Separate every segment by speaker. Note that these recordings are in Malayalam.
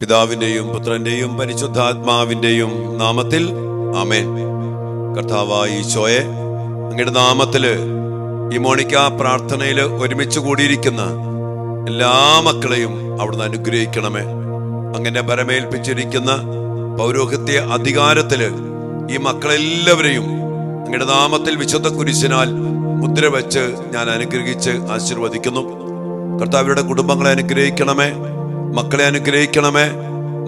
Speaker 1: പിതാവിന്റെയും പുത്രന്റെയും പരിശുദ്ധാത്മാവിന്റെയും നാമത്തിൽ ആമേൻ. കർത്താവായ ഈശോയെ, അങ്ങയുടെ നാമത്തില് ഈ മോണിക്ക പ്രാർത്ഥനയിൽ ഒരുമിച്ച് കൂടിയിരിക്കുന്ന എല്ലാ മക്കളെയും അവിടുന്ന് അനുഗ്രഹിക്കണമേ. അങ്ങനെ പരമേൽപ്പിച്ചിരിക്കുന്ന പൗരോഹിത്യ അധികാരത്തില് ഈ മക്കളെല്ലാവരെയും അങ്ങയുടെ നാമത്തിൽ വിശുദ്ധ കുരിശിനാൽ മുദ്ര വെച്ച് ഞാൻ അനുഗ്രഹിച്ച് ആശീർവദിക്കുന്നു. കർത്താവിയുടെ കുടുംബങ്ങളെ അനുഗ്രഹിക്കണമേ, മക്കളെ അനുഗ്രഹിക്കണമേ,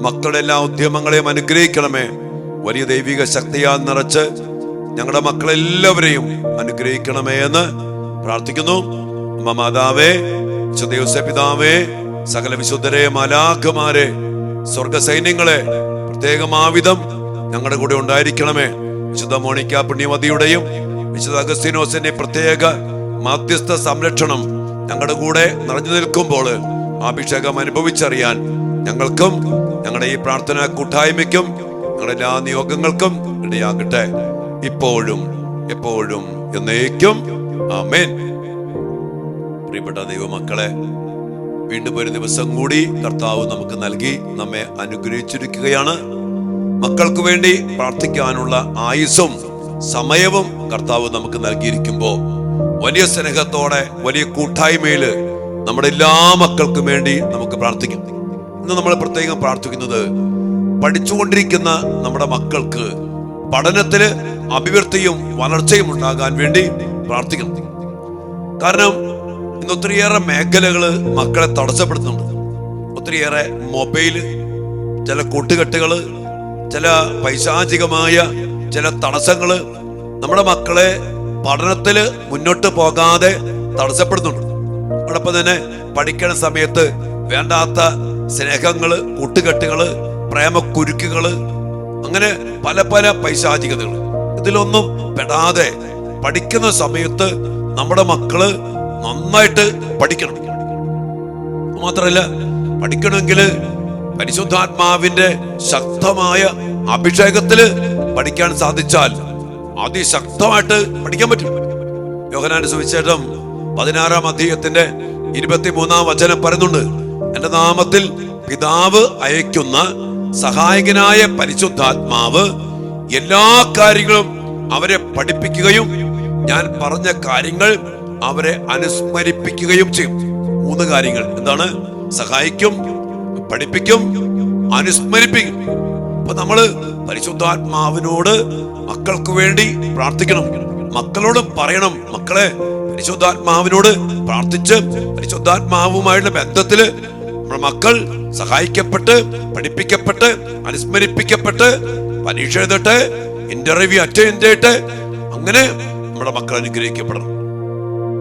Speaker 1: മക്കളുടെ എല്ലാ ഉദ്യമങ്ങളെയും അനുഗ്രഹിക്കണമേ. വലിയ ദൈവിക ശക്തിയാൽ നിറച്ച് ഞങ്ങളുടെ മക്കളെല്ലാവരെയും അനുഗ്രഹിക്കണമേ എന്ന് പ്രാർത്ഥിക്കുന്നു. അമ്മ മാതാവേ, വിശുദ്ധ യോസേപ്പ് പിതാവേ, സകല വിശുദ്ധരെ, മാലാഖമാരെ, സ്വർഗ സൈന്യങ്ങളെ പ്രത്യേകമാവിധം ഞങ്ങളുടെ കൂടെ ഉണ്ടായിരിക്കണമേ. വിശുദ്ധ മോണിക്ക പുണ്യവതിയുടെയും വിശുദ്ധ അഗസ്തീനോസിന്റെ പ്രത്യേക മാധ്യസ്ഥ സംരക്ഷണം ഞങ്ങളുടെ കൂടെ നിറഞ്ഞു നിൽക്കുമ്പോൾ അഭിഷേകം അനുഭവിച്ചറിയാൻ ഞങ്ങൾക്കും ഞങ്ങളുടെ ഈ പ്രാർത്ഥന കൂട്ടായ്മയ്ക്കും ഞങ്ങളുടെ എല്ലാ നിയോഗങ്ങൾക്കും ഇടയാകട്ടെ, ഇപ്പോഴും എപ്പോഴും എന്നേക്കും ആമേൻ. പ്രിയപ്പെട്ട ദൈവമക്കളെ, വീണ്ടും ഒരു ദിവസം കൂടി കർത്താവ് നമുക്ക് നൽകി നമ്മെ അനുഗ്രഹിച്ചിരിക്കുകയാണ്. മക്കൾക്ക് വേണ്ടി പ്രാർത്ഥിക്കാനുള്ള ആയുസ്സും സമയവും കർത്താവ് നമുക്ക് നൽകിയിരിക്കുമ്പോൾ വലിയ സ്നേഹത്തോടെ വലിയ കൂട്ടായ്മയില് നമ്മുടെ എല്ലാ മക്കൾക്കും വേണ്ടി നമുക്ക് പ്രാർത്ഥിക്കാം. ഇന്ന് നമ്മൾ പ്രത്യേകം പ്രാർത്ഥിക്കുന്നത് പഠിച്ചുകൊണ്ടിരിക്കുന്ന നമ്മുടെ മക്കൾക്ക് പഠനത്തില് അഭിവൃദ്ധിയും വളർച്ചയും ഉണ്ടാകാൻ വേണ്ടി പ്രാർത്ഥിക്കണം. കാരണം ഇന്ന് ഒത്തിരിയേറെ മേഖലകള് മക്കളെ തടസ്സപ്പെടുത്തുന്നുണ്ട്. ഒത്തിരിയേറെ മൊബൈല്, ചില കൂട്ടുകെട്ടുകള്, ചില പൈശാചികമായ ചില തടസ്സങ്ങള് നമ്മുടെ മക്കളെ പഠനത്തില് മുന്നോട്ട് പോകാതെ തടസ്സപ്പെടുന്നുണ്ട്. അതോടൊപ്പം തന്നെ പഠിക്കുന്ന സമയത്ത് വേണ്ടാത്ത സ്നേഹങ്ങള്, കൂട്ടുകെട്ടുകള്, പ്രേമക്കുരുക്കുകള്, അങ്ങനെ പല പല പൈശാചികതകൾ, ഇതിലൊന്നും പെടാതെ പഠിക്കുന്ന സമയത്ത് നമ്മുടെ മക്കള് നന്നായിട്ട് പഠിക്കണം. മാത്രമല്ല, പഠിക്കണമെങ്കിൽ പരിശുദ്ധാത്മാവിന്റെ ശക്തമായ അഭിഷേകത്തില് പഠിക്കാൻ സാധിച്ചാൽ അതിശക്തമായിട്ട് പഠിക്കാൻ പറ്റും. യോഹന്നാന്റെ സുവിശേഷം 16-ാം അധ്യായത്തിന്റെ 23-ാം വചനം പറയുന്നുണ്ട്, എന്റെ നാമത്തിൽ പിതാവ് അയക്കുന്ന സഹായകനായ പരിശുദ്ധാത്മാവ് എല്ലാ കാര്യങ്ങളും അവരെ പഠിപ്പിക്കുകയും ഞാൻ പറഞ്ഞ കാര്യങ്ങൾ അവരെ അനുസ്മരിപ്പിക്കുകയും ചെയ്യും. 3 കാര്യങ്ങൾ എന്താണ്? സഹായിക്കും, പഠിപ്പിക്കും, അനുസ്മരിപ്പിക്കും. അപ്പൊ നമ്മള് പരിശുദ്ധാത്മാവിനോട് മക്കൾക്ക് വേണ്ടി പ്രാർത്ഥിക്കണം. മക്കളോട് പറയണം, മക്കളെ പരിശുദ്ധാത്മാവിനോട് പ്രാർത്ഥിച്ച് പരിശുദ്ധാത്മാവുമായുള്ള ബന്ധത്തില് നമ്മുടെ മക്കൾ സഹായിക്കപ്പെട്ട്, പഠിപ്പിക്കപ്പെട്ട്, അനുസ്മരിപ്പിക്കപ്പെട്ട്, പരീക്ഷ എഴുതട്ടെ, ഇന്റർവ്യൂ അറ്റൻഡ് ചെയ്യട്ടെ, അങ്ങനെ നമ്മുടെ മക്കൾ അനുഗ്രഹിക്കപ്പെടണം.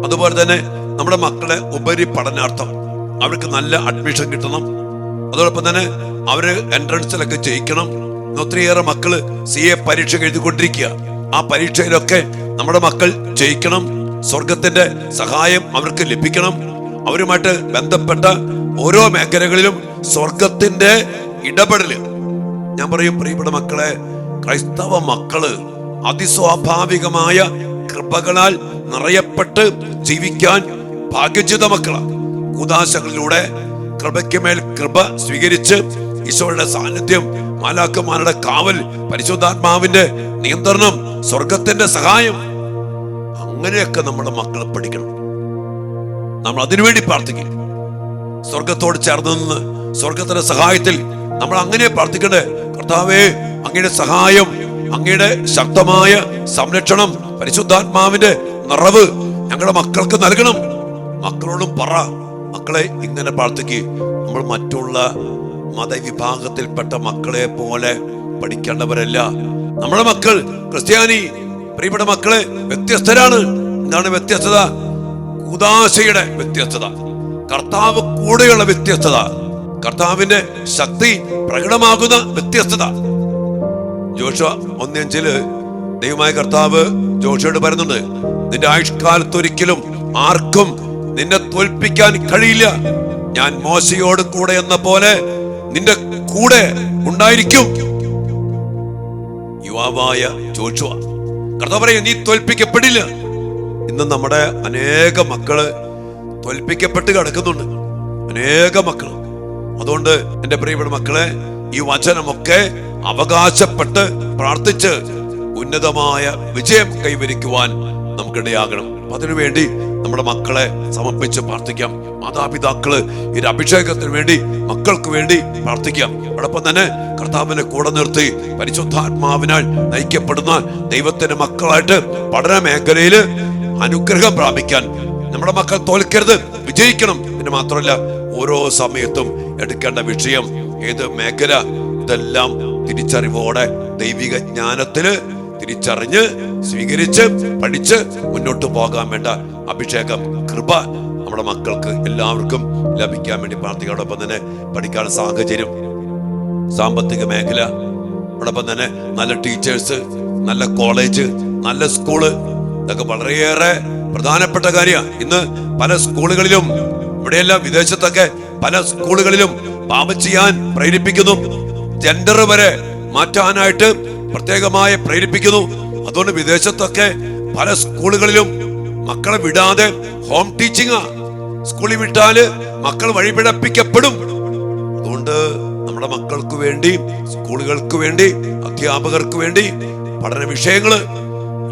Speaker 1: അതുപോലെ തന്നെ നമ്മുടെ മക്കളെ ഉപരി പഠനാർത്ഥം അവർക്ക് നല്ല അഡ്മിഷൻ കിട്ടണം. അതോടൊപ്പം തന്നെ അവര് എൻട്രൻസിലൊക്കെ ജയിക്കണം. ഒത്തിരിയേറെ മക്കള് CA പരീക്ഷ എഴുതിക്കൊണ്ടിരിക്കുക. ആ പരീക്ഷയിലൊക്കെ നമ്മുടെ മക്കൾ ജയിക്കണം. സ്വർഗത്തിന്റെ സഹായം അവർക്ക് ലഭിക്കണം. അവരുമായിട്ട് ബന്ധപ്പെട്ട ഓരോ മേഖലകളിലും സ്വർഗത്തിന്റെ ഇടപെടല്. ഞാൻ പറയും, പ്രിയപ്പെട്ട മക്കളെ, ക്രൈസ്തവ മക്കള് അതിസ്വാഭാവികമായ കൃപകളാൽ നിറയപ്പെട്ട് ജീവിക്കാൻ ഭാഗ്യചിത മക്കളാണ്. കൂദാശകളിലൂടെ കൃപയ്ക്ക് മേൽ കൃപ സ്വീകരിച്ച് ഈശോയുടെ സാന്നിധ്യം, മാലാഖമാരുടെ കാവൽ, പരിശുദ്ധാത്മാവിന്റെ നിയന്ത്രണം, സ്വർഗത്തിന്റെ സഹായം, അങ്ങനെയൊക്കെ നമ്മുടെ മക്കളെ പഠിക്കണം. നമ്മൾ അതിനുവേണ്ടി പ്രാർത്ഥിക്കും. സ്വർഗത്തോട് ചേർന്ന് നിന്ന് സ്വർഗത്തിന്റെ സഹായത്തിൽ നമ്മൾ അങ്ങനെ പ്രാർത്ഥിക്കണ്ടേ? കർത്താവേ, അങ്ങയുടെ സഹായം, അങ്ങയുടെ ശക്തമായ സംരക്ഷണം, പരിശുദ്ധാത്മാവിന്റെ നിറവ് ഞങ്ങളുടെ മക്കൾക്ക് നൽകണം. മക്കളോടും പറ, മക്കളെ ഇങ്ങനെ പ്രാർത്ഥിക്കുക. നമ്മൾ മറ്റുള്ള മതവിഭാഗത്തിൽപ്പെട്ട മക്കളെ പോലെ പഠിക്കേണ്ടവരല്ല. നമ്മുടെ മക്കൾ ക്രിസ്ത്യാനി, പ്രിയപ്പെട്ട മക്കളെ, വ്യത്യസ്തരാണ്. എന്താണ് വ്യത്യസ്തത? കൂദാശയുടെ വ്യത്യസ്തത, കർത്താവ് കൂടെയുള്ള വ്യത്യസ്തത, കർത്താവിന്റെ ശക്തി പ്രകടമാകുന്ന വ്യത്യസ്തത. ജോഷുവ 1:5 ദൈവമായ കർത്താവ് ജോഷുവോട് പറയുന്നുണ്ട്, നിന്റെ ആയുഷ്കാലത്തൊരിക്കലും ആർക്കും നിന്നെ തോൽപ്പിക്കാൻ കഴിയില്ല. ഞാൻ മോശയോട് കൂടെ എന്ന പോലെ നിന്റെ കൂടെ ഉണ്ടായിരിക്കും. യുവാവായ ജോഷുവ കർത്താവ് പറയും, നീ തോൽപ്പിക്കപ്പെടില്ല. ഇന്ന് നമ്മുടെ അനേക മക്കള് തോൽപ്പിക്കപ്പെട്ട് കിടക്കുന്നുണ്ട്. അനേക മക്കള് അതുകൊണ്ട് എന്റെ പ്രിയപ്പെട്ട മക്കളെ, ഈ വചനമൊക്കെ അവകാശപ്പെട്ട് പ്രാർത്ഥിച്ച് ഉന്നതമായ വിജയം കൈവരിക്കുവാൻ നമുക്കിടയാകണം. അതിനുവേണ്ടി നമ്മുടെ മക്കളെ സമർപ്പിച്ച് പ്രാർത്ഥിക്കാം. മാതാപിതാക്കള് ഈ അഭിഷേകത്തിന് വേണ്ടി മക്കൾക്ക് വേണ്ടി പ്രാർത്ഥിക്കാം. അതോടൊപ്പം തന്നെ കർത്താവിനെ കൂടെ നിർത്തി പരിശുദ്ധാത്മാവിനാൽ നയിക്കപ്പെടുന്ന ദൈവത്തിന്റെ മക്കളായിട്ട് പഠന മേഖലയില് അനുഗ്രഹം പ്രാപിക്കാൻ നമ്മുടെ മക്കൾ തോൽക്കരുത്, വിജയിക്കണം. പിന്നെ മാത്രമല്ല, ഓരോ സമയത്തും എടുക്കേണ്ട വിഷയം ഏത് മേഖല, ഇതെല്ലാം തിരിച്ചറിവോടെ ദൈവിക ജ്ഞാനത്തില് തിരിച്ചറിഞ്ഞ് സ്വീകരിച്ച് പഠിച്ച് മുന്നോട്ട് പോകാൻ വേണ്ട അഭിഷേകം, കൃപ നമ്മുടെ മക്കൾക്ക് എല്ലാവർക്കും ലഭിക്കാൻ വേണ്ടി പ്രാർത്ഥിക്കാം. അതോടൊപ്പം തന്നെ പഠിക്കാൻ സാഹചര്യം, സാമ്പത്തിക മേഖല, അതോടൊപ്പം തന്നെ നല്ല ടീച്ചേഴ്സ്, നല്ല കോളേജ്, നല്ല സ്കൂള്, ഇതൊക്കെ വളരെയേറെ പ്രധാനപ്പെട്ട കാര്യമാണ്. ഇന്ന് പല സ്കൂളുകളിലും, ഇവിടെയല്ല വിദേശത്തൊക്കെ പല സ്കൂളുകളിലും പാപം ചെയ്യാൻ പ്രേരിപ്പിക്കുന്നു, ജെൻഡർ വരെ മാറ്റാനായിട്ട് പ്രത്യേകമായി പ്രേരിപ്പിക്കുന്നു. അതുകൊണ്ട് വിദേശത്തൊക്കെ പല സ്കൂളുകളിലും മക്കളെ വിടാതെ ഹോം ടീച്ചിങ്, സ്കൂളിൽ വിട്ടാല് മക്കൾ വഴിപിഴപ്പിക്കപ്പെടും. അതുകൊണ്ട് നമ്മുടെ മക്കൾക്ക് വേണ്ടി, സ്കൂളുകൾക്ക് വേണ്ടി, അധ്യാപകർക്ക് വേണ്ടി പഠന വിഷയങ്ങള്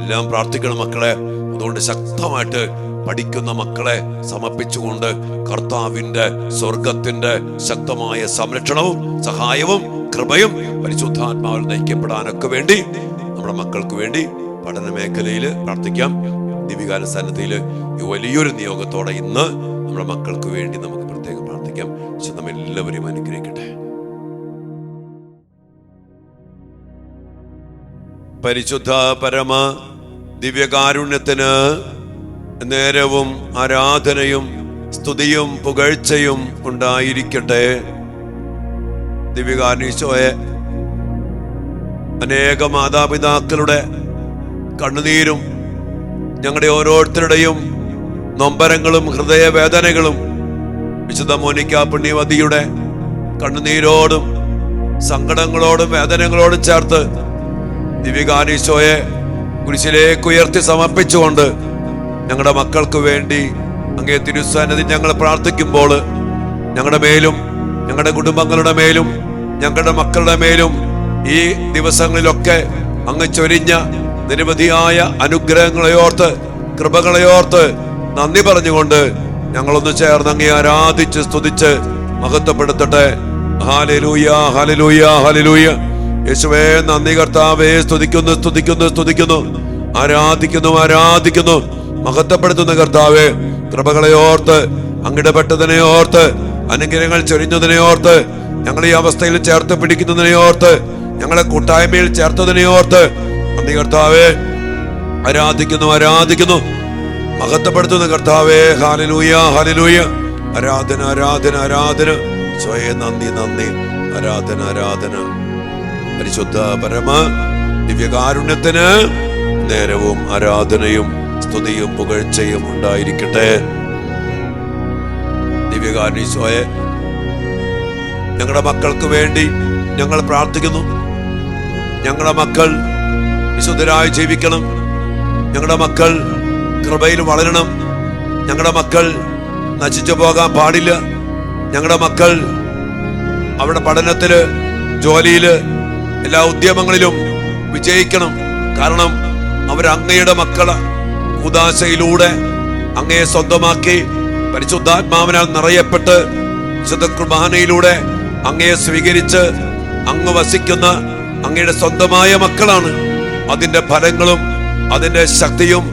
Speaker 1: എല്ലാം പ്രാർത്ഥിക്കണം മക്കളെ. അതുകൊണ്ട് ശക്തമായിട്ട് പഠിക്കുന്ന മക്കളെ സമർപ്പിച്ചുകൊണ്ട് കർത്താവിന്റെ സ്വർഗത്തിന്റെ ശക്തമായ സംരക്ഷണവും സഹായവും കൃപയും പരിശുദ്ധാത്മാവിൽ നയിക്കപ്പെടാനൊക്കെ വേണ്ടി നമ്മുടെ മക്കൾക്ക് വേണ്ടി പഠന മേഖലയിൽ പ്രാർത്ഥിക്കാം. ദിവികാല സന്നദ്ധയില് ഈ വലിയൊരു നിയോഗത്തോടെ ഇന്ന് നമ്മുടെ മക്കൾക്ക് വേണ്ടി നമുക്ക് പ്രത്യേകം പ്രാർത്ഥിക്കാം. നമ്മെല്ലാവരെയും അനുഗ്രഹിക്കട്ടെ. പരിശുദ്ധ പരമ ദിവ്യകാരുണ്യത്തിന് നേരവും ആരാധനയും സ്തുതിയും പുകഴ്ചയും ഉണ്ടായിരിക്കട്ടെ. ദിവ്യകാരുണ്യീശോയെ, അനേക മാതാപിതാക്കളുടെ കണ്ണുനീരും ഞങ്ങളുടെ ഓരോരുത്തരുടെയും നൊമ്പരങ്ങളും ഹൃദയവേദനകളും വിശുദ്ധ മോനിക്ക പുണ്യവതിയുടെ കണ്ണുനീരോടും സങ്കടങ്ങളോടും വേദനകളോടും ചേർത്ത് ദിവ്യകാരുണ്യീശോയെ കുരിശിലേക്ക് ഉയർത്തി സമർപ്പിച്ചുകൊണ്ട് ഞങ്ങളുടെ മക്കൾക്ക് വേണ്ടി അങ്ങേ തിരുസന്നിധി ഞങ്ങൾ പ്രാർത്ഥിക്കുമ്പോൾ ഞങ്ങളുടെ മേലും ഞങ്ങളുടെ കുടുംബങ്ങളുടെ മേലും ഞങ്ങളുടെ മക്കളുടെ മേലും ഈ ദിവസങ്ങളിലൊക്കെ അങ്ങ് ചൊരിഞ്ഞ നിരവധിയായ അനുഗ്രഹങ്ങളെ ഓർത്ത് കൃപകളെ ഓർത്ത് നന്ദി പറഞ്ഞുകൊണ്ട് ഞങ്ങളൊന്ന് ചേർന്ന് അങ്ങേ ആരാധിച്ച് സ്തുതിച്ച് മഹത്വപ്പെടുത്തട്ടെ. Hallelujah, hallelujah, hallelujah. യേശുവേ നന്ദി കർത്താവേ, സ്തുതിക്കുന്നു സ്തുതിക്കുന്നു സ്തുതിക്കുന്നു, ആരാധിക്കുന്നു ആരാധിക്കുന്നു, മഹത്വപ്പെടുത്തുന്ന കർത്താവേ. കൃപകളെ ഓർത്ത്, അങ്ങിടപെട്ടതിനെ ഓർത്ത്, അനുഗ്രഹങ്ങൾ ചൊരിഞ്ഞതിനെ ഓർത്ത്, ഞങ്ങൾ ഈ അവസ്ഥയിൽ ചേർത്ത് പിടിക്കുന്നതിനെ ഓർത്ത്, ഞങ്ങളെ കൂട്ടായ്മയിൽ ചേർത്തതിനെ ഓർത്ത് നന്ദി കർത്താവേ. ആരാധിക്കുന്നു ആരാധിക്കുന്നു, മഹത്വപ്പെടുത്തുന്ന കർത്താവേ. Hallelujah, hallelujah. ആരാധന ആരാധന ആരാധന. സ്വയം നന്ദി നന്ദി, ആരാധന ആരാധന. പരിശുദ്ധ പരമ ദിവ്യകാരുണ്യത്തിന് നേരവും ആരാധനയും സ്തുതിയും പുകഴ്ചയും ഉണ്ടായിരിക്കട്ടെ. ദിവ്യകാരുണ്യീശോയെ, ഞങ്ങളുടെ മക്കൾക്ക് വേണ്ടി ഞങ്ങൾ പ്രാർത്ഥിക്കുന്നു. ഞങ്ങളുടെ മക്കൾ വിശുദ്ധരായി ജീവിക്കണം. ഞങ്ങളുടെ മക്കൾ കൃപയിൽ വളരണം. ഞങ്ങളുടെ മക്കൾ നശിച്ചു പോകാൻ പാടില്ല. ഞങ്ങളുടെ മക്കൾ അവരുടെ പഠനത്തില്, ജോലിയില്, എല്ലാ ഉദ്യമങ്ങളിലും വിജയിക്കണം. കാരണം അവരങ്ങയുടെ മക്കള്. ഉദാശയിലൂടെ അങ്ങയെ സ്വന്തമാക്കി പരിശുദ്ധാത്മാവിനാൽ നിറയപ്പെട്ട് വിശുദ്ധ കുർബാനയിലൂടെ അങ്ങയെ സ്വീകരിച്ച് അങ്ങ് വസിക്കുന്ന അങ്ങയുടെ സ്വന്തമായ മക്കളാണ്. അതിന്റെ ഫലങ്ങളും അതിന്റെ ശക്തിയും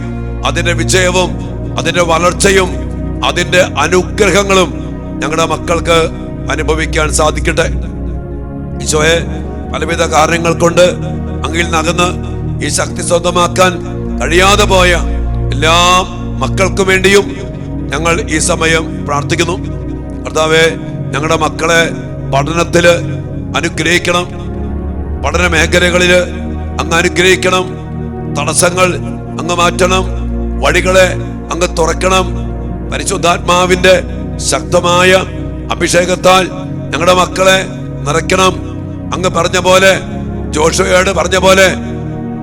Speaker 1: അതിന്റെ വിജയവും അതിന്റെ വളർച്ചയും അതിന്റെ അനുഗ്രഹങ്ങളും ഞങ്ങളുടെ മക്കൾക്ക് അനുഭവിക്കാൻ സാധിക്കട്ടെ. ഈശോയെ, പലവിധ കാരണങ്ങൾ കൊണ്ട് അങ്ങിൽ നകന്ന് ഈ ശക്തി സ്വന്തമാക്കാൻ കഴിയാതെ പോയ എല്ലാ മക്കൾക്കും വേണ്ടിയും ഞങ്ങൾ ഈ സമയം പ്രാർത്ഥിക്കുന്നു. കർത്താവേ, ഞങ്ങളുടെ മക്കളെ പഠനത്തില് അനുഗ്രഹിക്കണം. പഠന മേഖലകളില് അങ്ങ് അനുഗ്രഹിക്കണം. തടസ്സങ്ങൾ അങ്ങ് മാറ്റണം. വഴികളെ അങ്ങ് തുറക്കണം. പരിശുദ്ധാത്മാവിന്റെ ശക്തമായ അഭിഷേകത്താൽ ഞങ്ങളുടെ മക്കളെ നിറയ്ക്കണം. അങ്ങ് പറഞ്ഞ പോലെ, ജോഷുവയോട് പറഞ്ഞ പോലെ,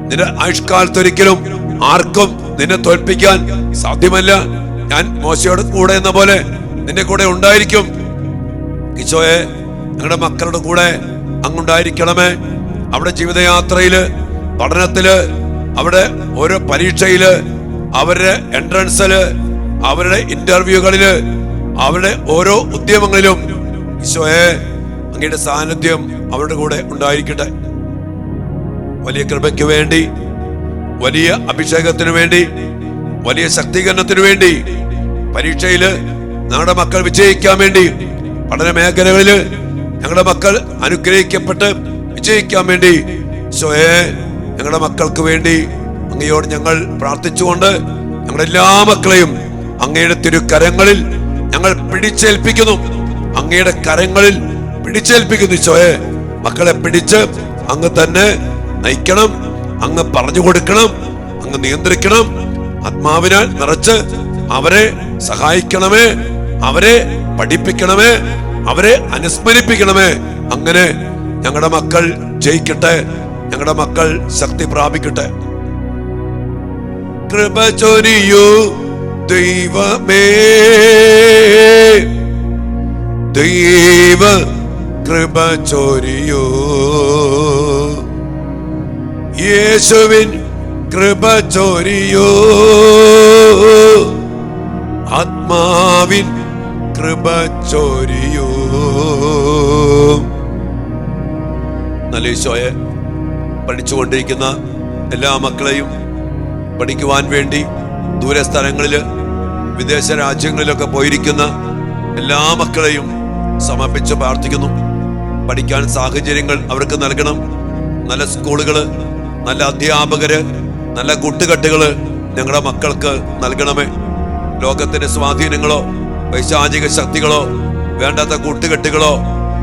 Speaker 1: നിന്റെ ആയുഷ്കാലത്തൊരിക്കലും ആർക്കും നിന്നെ തോൽപ്പിക്കാൻ സാധ്യമല്ല. ഞാൻ മോശയോട് കൂടെ എന്ന പോലെ നിന്റെ കൂടെ ഉണ്ടായിരിക്കും. ഈശോയെ, ഞങ്ങളുടെ മക്കളുടെ കൂടെ അങ്ങുണ്ടായിരിക്കണമേ. അവിടെ ജീവിതയാത്രയില്, പഠനത്തില്, അവിടെ ഓരോ പരീക്ഷയില്, അവരുടെ എൻട്രൻസില്, അവരുടെ ഇന്റർവ്യൂകളില്, അവരുടെ ഓരോ ഉദ്യമങ്ങളിലും ഈശോയെ അങ്ങയുടെ സാന്നിധ്യം അവരുടെ കൂടെ ഉണ്ടായിരിക്കട്ടെ. വലിയ കൃപയ്ക്ക് വേണ്ടി, വലിയ അഭിഷേകത്തിനു വേണ്ടി, വലിയ ശക്തീകരണത്തിനു വേണ്ടി, പരീക്ഷയില് ഞങ്ങളുടെ മക്കൾ വിജയിക്കാൻ വേണ്ടി, പഠന മേഖലകളില് ഞങ്ങളുടെ മക്കൾ അനുഗ്രഹിക്കപ്പെട്ട് വിജയിക്കാൻ വേണ്ടി ഈശോയെ ഞങ്ങളുടെ മക്കൾക്ക് വേണ്ടി അങ്ങയോട് ഞങ്ങൾ പ്രാർത്ഥിച്ചുകൊണ്ട് ഞങ്ങളുടെ എല്ലാ മക്കളെയും അങ്ങയുടെ തിരുക്കരങ്ങളിൽ ഞങ്ങൾ പിടിച്ചേൽപ്പിക്കുന്നു. അങ്ങയുടെ കരങ്ങളിൽ പിടിച്ചേൽപ്പിക്കുന്നു. ഈശോയെ മക്കളെ പിടിച്ച് അങ്ങ് തന്നെ നയിക്കണം, അങ്ങ് പറഞ്ഞു കൊടുക്കണം, അങ്ങ് നിയന്ത്രിക്കണം. ആത്മാവിനാൽ നിറച്ച് അവരെ സഹായിക്കണമേ, അവരെ പഠിപ്പിക്കണമേ, അവരെ അനുസ്മരിപ്പിക്കണമേ. അങ്ങനെ ഞങ്ങളുടെ മക്കൾ ജയിക്കട്ടെ, ഞങ്ങളുടെ മക്കൾ ശക്തി പ്രാപിക്കട്ടെ. കൃപ ചൊരിയൂ ദൈവമേ, ദൈവ കൃപ ചൊരിയൂ. യേശുവിൻ കൃപ ചൊരിയൂ, ആത്മാവിൻ കൃപ ചൊരിയൂ. നല്ല ഈശോയെ, പഠിച്ചുകൊണ്ടിരിക്കുന്ന എല്ലാ മക്കളെയും പഠിക്കുവാൻ വേണ്ടി ദൂരസ്ഥലങ്ങളില്, വിദേശ രാജ്യങ്ങളിലൊക്കെ പോയിരിക്കുന്ന എല്ലാ മക്കളെയും സമർപ്പിച്ച് പ്രാർത്ഥിക്കുന്നു. പഠിക്കാൻ സാഹചര്യങ്ങൾ അവർക്ക് നൽകണം. നല്ല സ്കൂളുകള്, നല്ല അധ്യാപകര്, നല്ല കൂട്ടുകെട്ടുകള് ഞങ്ങളുടെ മക്കൾക്ക് നൽകണമേ. ലോകത്തിന്റെ സ്വാധീനങ്ങളോ പൈശാചിക ശക്തികളോ വേണ്ടാത്ത കൂട്ടുകെട്ടുകളോ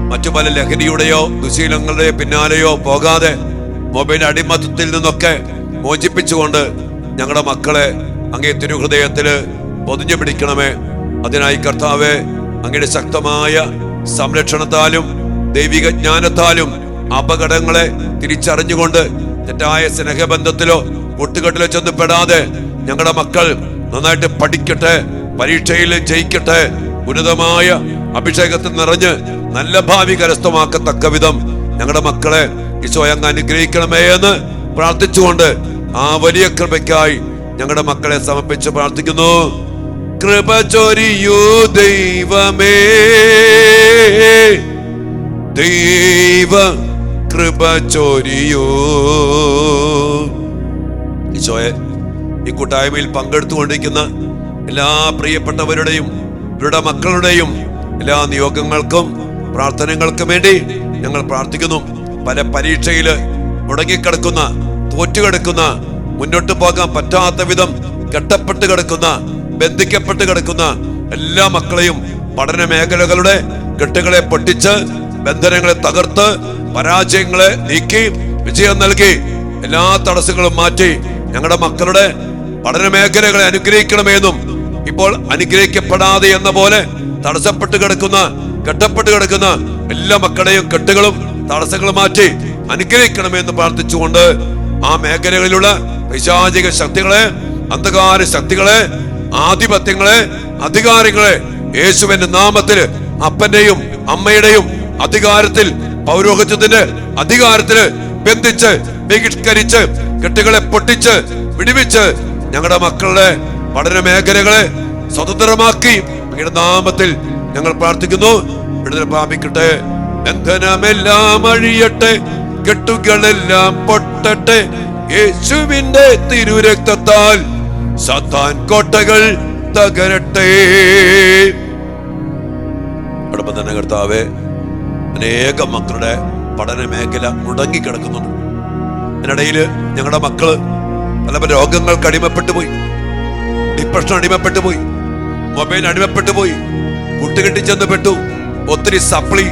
Speaker 1: മറ്റു പല ലഹരിയുടെയോ ദുശീലങ്ങളുടെ പിന്നാലെയോ പോകാതെ മൊബൈൽ അടിമത്തത്തിൽ നിന്നൊക്കെ മോചിപ്പിച്ചുകൊണ്ട് ഞങ്ങളുടെ മക്കളെ അങ്ങേ തിരുഹൃദയത്തില് പൊതിഞ്ഞു പിടിക്കണമേ. അതിനായി കർത്താവെ അങ്ങയുടെ ശക്തമായ സംരക്ഷണത്താലും ദൈവിക ജ്ഞാനത്താലും അപകടങ്ങളെ തിരിച്ചറിഞ്ഞുകൊണ്ട് തെറ്റായ സ്നേഹബന്ധത്തിലോ കൂട്ടുകെട്ടിലോ ചെന്ന് പെടാതെ ഞങ്ങളുടെ മക്കൾ നന്നായിട്ട് പഠിക്കട്ടെ, പരീക്ഷയിൽ ജയിക്കട്ടെ, ഉന്നതമായ അഭിഷേകത്തിൽ നിറഞ്ഞ് നല്ല ഭാവി കരസ്ഥമാക്കത്തക്ക വിധം ഞങ്ങളുടെ മക്കളെ ഈശോയെ അങ്ങ് അനുഗ്രഹിക്കണമേ എന്ന് പ്രാർത്ഥിച്ചുകൊണ്ട് ആ വലിയ കൃപയ്ക്കായി ഞങ്ങളുടെ മക്കളെ സമർപ്പിച്ച് പ്രാർത്ഥിക്കുന്നു. കൃപ ചൊരിയൂ ദൈവമേ, ദൈവ കൃപ ചൊരിയൂ. ഈശോയെ, ഈ കൂട്ടായ്മയിൽ പങ്കെടുത്തുകൊണ്ടിരിക്കുന്ന എല്ലാ പ്രിയപ്പെട്ടവരുടെയും ഇവരുടെ മക്കളുടെയും എല്ലാ നിയോഗങ്ങൾക്കും പ്രാർത്ഥനകൾക്കും വേണ്ടി ഞങ്ങൾ പ്രാർത്ഥിക്കുന്നു. പല പരീക്ഷയില് മുടങ്ങിക്കിടക്കുന്ന, തോറ്റുകിടക്കുന്ന, മുന്നോട്ട് പോകാൻ പറ്റാത്ത വിധം കെട്ടപ്പെട്ട് കിടക്കുന്ന, ബന്ധിക്കപ്പെട്ട് കിടക്കുന്ന എല്ലാ മക്കളെയും പഠന മേഖലകളുടെ കെട്ടുകളെ പൊട്ടിച്ച്, ബന്ധനങ്ങളെ തകർത്ത്, പരാജയങ്ങളെ നീക്കി വിജയം നൽകി എല്ലാ തടസ്സങ്ങളും മാറ്റി ഞങ്ങളുടെ മക്കളുടെ പഠന മേഖലകളെ അനുഗ്രഹിക്കണമെന്നും, ഇപ്പോൾ അനുഗ്രഹിക്കപ്പെടാതെ എന്ന പോലെ തടസ്സപ്പെട്ട് കിടക്കുന്ന, കെട്ടപ്പെട്ട് കിടക്കുന്ന എല്ലാ മക്കളുടെയും കെട്ടുകളും തടസ്സങ്ങളും മാറ്റി അനുഗ്രഹിക്കണമെന്ന് പ്രാർത്ഥിച്ചുകൊണ്ട് ആ മേഖലകളിലുള്ള പൈശാചിക ശക്തികളെ, അന്ധകാര ശക്തികളെ, ആധിപത്യങ്ങളെ, അധികാരികളെ യേശുവിന്റെ നാമത്തിൽ അപ്പന്റെയും അമ്മയുടെയും അധികാരത്തിൽ, പൗരോഹിത്യത്തിന്റെ അധികാരത്തില് ബന്ധിച്ച്, ബഹിഷ്കരിച്ച്, കെട്ടുകളെ പൊട്ടിച്ച് വിടുവിച്ച് ഞങ്ങളുടെ മക്കളുടെ പഠന മേഖലകളെ സ്വതന്ത്രമാക്കി അങ്ങയുടെ നാമത്തിൽ ഞങ്ങൾ പ്രാർത്ഥിക്കുന്നു. വിടുതൽ പ്രാപിക്കട്ടെ. ബന്ധനമെല്ലാം അഴിയട്ടെ, കെട്ടുകളെല്ലാം പൊട്ടട്ടെ. യേശുവിന്റെ തിരുരക്തത്താൽ സാത്താൻ കോട്ടകൾ തകരട്ടെ. അടുപ്പം തന്നെ കർത്താവേ, അനേകം മക്കളുടെ പഠന മേഖല മുടങ്ങിക്കിടക്കുന്നുണ്ട്. അതിനിടയില് ഞങ്ങളുടെ മക്കള് പല പല രോഗങ്ങൾക്ക് അടിമപ്പെട്ടു പോയി, ഡിപ്രഷൻ അടിമപ്പെട്ടു പോയി, മൊബൈൽ അടിമപ്പെട്ടു പോയി, കൂട്ടുകെട്ടി ചെന്ന് പെട്ടു. ഒത്തിരി സപ്ലി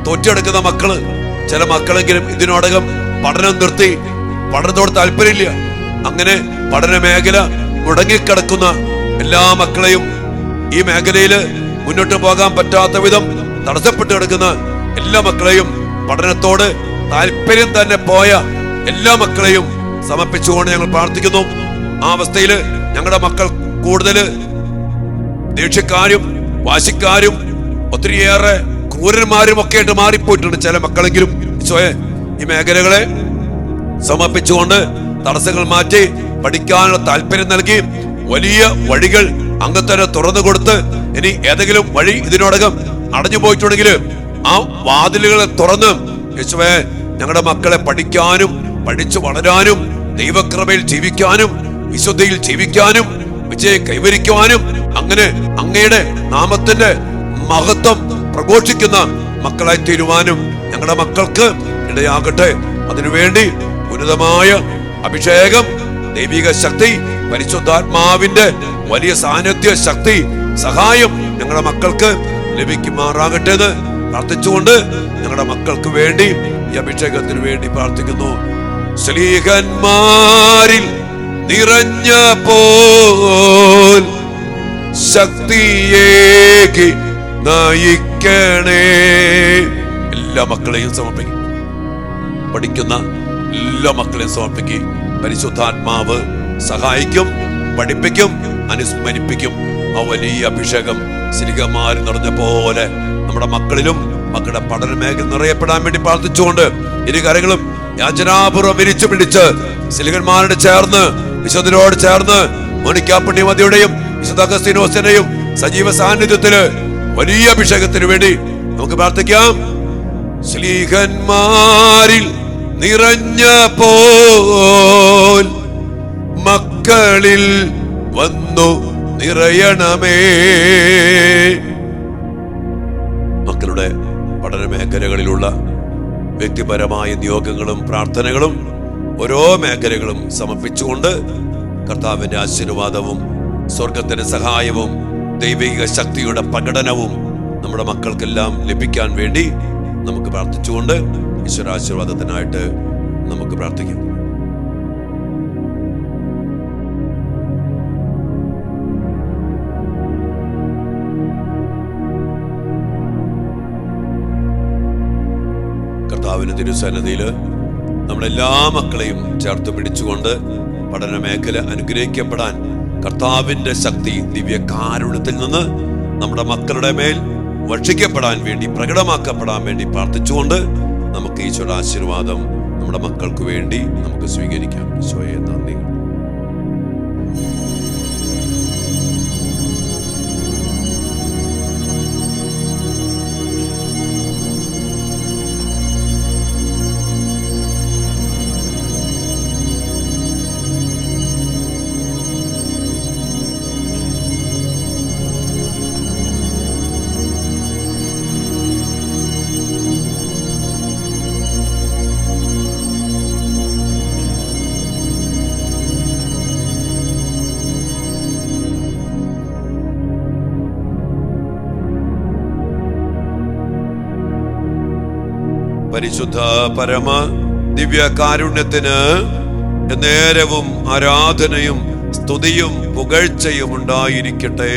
Speaker 1: തോറ്റെടുക്കുന്ന മക്കള്, ചില മക്കളെങ്കിലും ഇതിനോടകം പഠനം നിർത്തി, പഠനത്തോട് താല്പര്യമില്ല. അങ്ങനെ പഠന മേഖല മുടങ്ങിക്കിടക്കുന്ന എല്ലാ മക്കളെയും, ഈ മേഖലയില് മുന്നോട്ട് പോകാൻ പറ്റാത്ത വിധം തടസ്സപ്പെട്ട് കിടക്കുന്ന എല്ലാ മക്കളെയും, പഠനത്തോട് താല്പര്യം തന്നെ പോയ എല്ലാ മക്കളെയും സമർപ്പിച്ചുകൊണ്ട് ഞങ്ങൾ പ്രാർത്ഥിക്കുന്നു. ആ അവസ്ഥയില് ഞങ്ങളുടെ മക്കൾ കൂടുതൽ ദേഷ്യക്കാരും വാശിക്കാരും ഒത്തിരിയേറെ ക്രൂരന്മാരും ഒക്കെ ആയിട്ട് മാറിപ്പോയിട്ടുണ്ട് ചില മക്കളെങ്കിലും. ഈശോയെ, ഈ മേഖലകളെ സമർപ്പിച്ചുകൊണ്ട് തടസ്സങ്ങൾ മാറ്റി പഠിക്കാനുള്ള താല്പര്യം നൽകി വലിയ വഴികൾ അങ്ങ് തന്നെ തുറന്നു കൊടുത്ത്, ഇനി ഏതെങ്കിലും വഴി ഇതിനോടകം അടഞ്ഞു പോയിട്ടുണ്ടെങ്കിൽ ആ വാതിലുകളെ തുറന്ന് യേശുവേ ഞങ്ങളുടെ മക്കളെ പഠിക്കാനും പഠിച്ചു വളരാനും ദൈവകൃപയിൽ ജീവിക്കാനും വിശുദ്ധിയിൽ ജീവിക്കാനും വിജയം കൈവരിക്കുവാനും അങ്ങനെ അങ്ങയുടെ നാമത്തിന്റെ മഹത്വം പ്രഘോഷിക്കുന്ന മക്കളായി തീരുവാനും ഞങ്ങളുടെ മക്കൾക്ക് ഇടയാകട്ടെ. അതിനുവേണ്ടി ഉന്നതമായ അഭിഷേകം, ദൈവിക ശക്തി, പരിശുദ്ധാത്മാവിന്റെ വലിയ സാന്നിധ്യ ശക്തി, സഹായം ഞങ്ങളുടെ മക്കൾക്ക് ലഭിക്കുമാറാകട്ടെ എന്ന് പ്രാർത്ഥിച്ചുകൊണ്ട് ഞങ്ങളുടെ മക്കൾക്ക് വേണ്ടി ഈ അഭിഷേകത്തിന് വേണ്ടി പ്രാർത്ഥിക്കുന്നു. ശ്ലീഹന്മാരിൽ നിറഞ്ഞപ്പോൾ ശക്തിയേകി നയിക്കണേ. എല്ലാ മക്കളെയും സമർപ്പിക്കും, പഠിക്കുന്ന എല്ലാ മക്കളെയും സമർപ്പിക്കും. പരിശുദ്ധാത്മാവ് സഹായിക്കും, പഠിപ്പിക്കും, അനുസ്മരിപ്പിക്കും. ആ വലിയ അഭിഷേകം ശ്ലീഹന്മാർ നിറഞ്ഞ പോലെ നമ്മുടെ മക്കളിലും മക്കളുടെ പഠന മേഖല നിറയപ്പെടാൻ വേണ്ടി പ്രാർത്ഥിച്ചുകൊണ്ട് ഇരു കരങ്ങളും യാചനാപൂർവ്വം വിരിച്ചു പിടിച്ച് ശ്ലീഹന്മാരോട് ചേർന്ന് വിശുദ്ധരോട് ചേർന്ന് മോനിക്കാപ്പുണ്യമതിയുടെയും വിശുദ്ധ അഗസ്തീനോസിന്റെയും സജീവ സാന്നിധ്യത്തില് വലിയ അഭിഷേകത്തിന് വേണ്ടി നമുക്ക് പ്രാർത്ഥിക്കാം. ശ്ലീഹന്മാരിൽ നിറഞ്ഞപ്പോൾ മക്കളിൽ വന്നു നിറയണമേ. മക്കളുടെ പഠന മേഖലകളിലുള്ള വ്യക്തിപരമായ നിയോഗങ്ങളും പ്രാർത്ഥനകളും ഓരോ മേഖലകളും സമർപ്പിച്ചുകൊണ്ട് കർത്താവിന്റെ ആശീർവാദവും സ്വർഗത്തിന്റെ സഹായവും ദൈവിക ശക്തിയുടെ പ്രകടനവും നമ്മുടെ മക്കൾക്കെല്ലാം ലഭിക്കാൻ വേണ്ടി നമുക്ക് പ്രാർത്ഥിച്ചുകൊണ്ട് ഈശ്വരാശീർവാദത്തിനായിട്ട് നമുക്ക് പ്രാർത്ഥിക്കാം. കർത്താവിന്റെ തിരുസന്നിധിയില് നമ്മളെല്ലാ മക്കളെയും ചേർത്ത് പിടിച്ചുകൊണ്ട് പഠന മേഖല അനുഗ്രഹിക്കപ്പെടാൻ കർത്താവിന്റെ ശക്തി ദിവ്യ കാരുണ്യത്തിൽ നിന്ന് നമ്മുടെ മക്കളുടെ മേൽ വർഷിക്കപ്പെടാൻ വേണ്ടി പ്രകടമാക്കപ്പെടാൻ വേണ്ടി പ്രാർത്ഥിച്ചുകൊണ്ട് നമുക്ക് ഈശോയുടെ ആശീർവാദം നമ്മുടെ മക്കൾക്ക് വേണ്ടി നമുക്ക് സ്വീകരിക്കാം. ഈശോയെ നന്ദി. പരിശുദ്ധ പരമ ദിവ്യ കാരുണ്യത്തിന് നേരവും ആരാധനയും സ്തുതിയും പുകഴ്ചയും ഉണ്ടായിരിക്കട്ടെ.